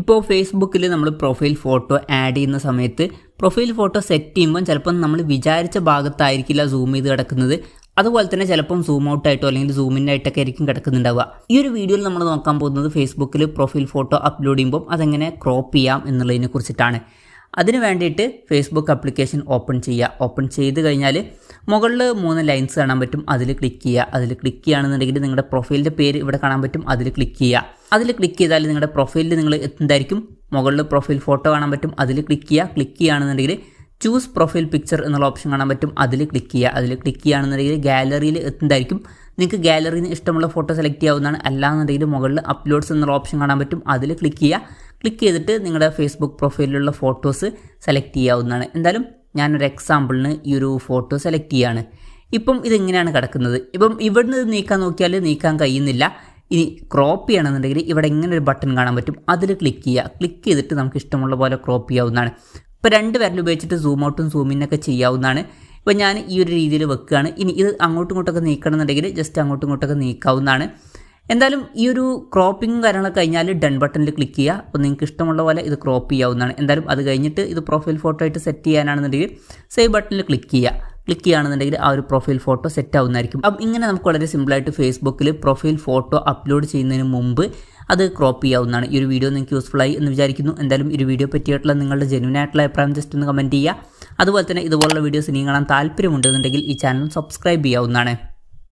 ഇപ്പോൾ ഫേസ്ബുക്കിൽ നമ്മൾ പ്രൊഫൈൽ ഫോട്ടോ ആഡ് ചെയ്യുന്ന സമയത്ത് പ്രൊഫൈൽ ഫോട്ടോ സെറ്റ് ചെയ്യുമ്പോൾ ചിലപ്പം നമ്മൾ വിചാരിച്ച ഭാഗത്തായിരിക്കില്ല സൂം ചെയ്ത് കിടക്കുന്നത്. അതുപോലെ തന്നെ ചിലപ്പം സൂം ഔട്ടായിട്ടോ അല്ലെങ്കിൽ സൂം ഇൻ ആയിട്ടൊക്കെ ആയിരിക്കും കിടക്കുന്നുണ്ടാവുക. ഈ ഒരു വീഡിയോയിൽ നമ്മൾ നോക്കാൻ പോകുന്നത് ഫേസ്ബുക്കിൽ പ്രൊഫൈൽ ഫോട്ടോ അപ്ലോഡ് ചെയ്യുമ്പോൾ അതെങ്ങനെ ക്രോപ്പ് ചെയ്യാം എന്നുള്ളതിനെ കുറിച്ചിട്ടാണ്. അതിന് വേണ്ടിയിട്ട് ഫേസ്ബുക്ക് ആപ്ലിക്കേഷൻ ഓപ്പൺ ചെയ്യുക. ഓപ്പൺ ചെയ്ത് കഴിഞ്ഞാൽ മുകളിൽ 3 ലൈൻസ് കാണാൻ പറ്റും, അതിൽ ക്ലിക്ക് ചെയ്യുക. അതിൽ ക്ലിക്ക് ചെയ്യുകയാണെന്നുണ്ടെങ്കിൽ നിങ്ങളുടെ പ്രൊഫൈലിൻ്റെ പേര് ഇവിടെ കാണാൻ പറ്റും, അതിൽ ക്ലിക്ക് ചെയ്യുക. അതിൽ ക്ലിക്ക് ചെയ്താൽ നിങ്ങളുടെ പ്രൊഫൈലിൽ നിങ്ങൾ എത്തുന്നതായിരിക്കും. മുകളിൽ പ്രൊഫൈൽ ഫോട്ടോ കാണാൻ പറ്റും, അതിൽ ക്ലിക്ക് ചെയ്യുക. ക്ലിക്ക് ചെയ്യുകയാണെന്നുണ്ടെങ്കിൽ ചൂസ് പ്രൊഫൈൽ പിക്ചർ എന്നുള്ള ഓപ്ഷൻ കാണാൻ പറ്റും, അതിൽ ക്ലിക്ക് ചെയ്യുക. അതിൽ ക്ലിക്ക് ചെയ്യുകയാണെന്നുണ്ടെങ്കിൽ ഗാലറിയിൽ എത്തുന്നതായിരിക്കും. നിങ്ങൾക്ക് ഗാലറിയിൽ നിന്ന് ഇഷ്ടമുള്ള ഫോട്ടോ സെലക്ട് ചെയ്യാവുന്നതാണ്. അല്ലാന്നുണ്ടെങ്കിൽ മുകളിൽ അപ്ലോഡ്സ് എന്നുള്ള ഓപ്ഷൻ കാണാൻ പറ്റും, അതിൽ ക്ലിക്ക് ചെയ്യുക. ക്ലിക്ക് ചെയ്തിട്ട് നിങ്ങളുടെ ഫേസ്ബുക്ക് പ്രൊഫൈലിലുള്ള ഫോട്ടോസ് സെലക്ട് ചെയ്യാവുന്നതാണ്. എന്തായാലും ഞാനൊരു എക്സാമ്പിളിന് ഈ ഒരു ഫോട്ടോ സെലക്ട് ചെയ്യുകയാണ്. ഇപ്പം ഇതെങ്ങനെയാണ് കിടക്കുന്നത്. ഇപ്പം ഇവിടുന്ന് നീക്കാൻ നോക്കിയാൽ നീക്കാൻ കഴിയുന്നില്ല. ഇനി ക്രോപ്പ് ചെയ്യണമെന്നുണ്ടെങ്കിൽ ഇവിടെ ഇങ്ങനെ ഒരു ബട്ടൺ കാണാൻ പറ്റും, അതിൽ ക്ലിക്ക് ചെയ്യുക. ക്ലിക്ക് ചെയ്തിട്ട് നമുക്ക് ഇഷ്ടമുള്ള പോലെ ക്രോപ്പ് ചെയ്യാവുന്നതാണ്. ഇപ്പോൾ 2 വിരൽ ഉപയോഗിച്ചിട്ട് സൂം ഔട്ടും സൂം ഇന്നൊക്കെ ചെയ്യാവുന്നതാണ്. ഇപ്പോൾ ഞാൻ ഈ ഒരു രീതിയിൽ വെക്കുകയാണ്. ഇനി ഇത് അങ്ങോട്ടും ഇങ്ങോട്ടൊക്കെ നീക്കണമെന്നുണ്ടെങ്കിൽ ജസ്റ്റ് അങ്ങോട്ടും ഇങ്ങോട്ടൊക്കെ നീക്കാവുന്നതാണ്. എന്തായാലും ഈ ഒരു ക്രോപ്പിംഗ് കാര്യങ്ങളൊക്കെ കഴിഞ്ഞാൽ ഡൺ ബട്ടണിൽ ക്ലിക്ക് ചെയ്യുക. അപ്പോൾ നിങ്ങൾക്ക് ഇഷ്ടമുള്ള പോലെ ഇത് ക്രോപ്പ് ചെയ്യാവുന്നതാണ്. എന്തായാലും അത് കഴിഞ്ഞിട്ട് ഇത് പ്രൊഫൈൽ ഫോട്ടോ ആയിട്ട് സെറ്റ് ചെയ്യാനാണെന്നുണ്ടെങ്കിൽ സേവ് ബട്ടണിൽ ക്ലിക്ക് ചെയ്യുക. ക്ലിക്ക് ചെയ്യുകയാണെന്നുണ്ടെങ്കിൽ ആ ഒരു പ്രൊഫൈൽ ഫോട്ടോ സെറ്റ് ആവുന്നതായിരിക്കും. അപ്പം ഇങ്ങനെ നമുക്ക് വളരെ സിമ്പിളായിട്ട് ഫേസ്ബുക്കിൽ പ്രൊഫൈൽ ഫോട്ടോ അപ്ലോഡ് ചെയ്യുന്നതിന് മുമ്പ് അത് ക്രോപ്പ് ചെയ്യാവുന്നതാണ്. ഈ ഒരു വീഡിയോ നിങ്ങൾക്ക് യൂസ്ഫുൾ ആയി എന്ന് വിചാരിക്കുന്നു. എന്തായാലും ഈ ഒരു വീഡിയോ പറ്റിയിട്ടുള്ള നിങ്ങളുടെ ജെന്യൂൻ ആയിട്ടുള്ള അഭിപ്രായം ജസ്റ്റ് ഒന്ന് കമൻറ്റ് ചെയ്യുക. അതുപോലെ തന്നെ ഇതുപോലുള്ള വീഡിയോസ് ഇനിയും കാണാൻ താല്പര്യമുണ്ടെന്നുണ്ടെങ്കിൽ ഈ ചാനൽ സബ്സ്ക്രൈബ് ചെയ്യാവുന്നതാണ്.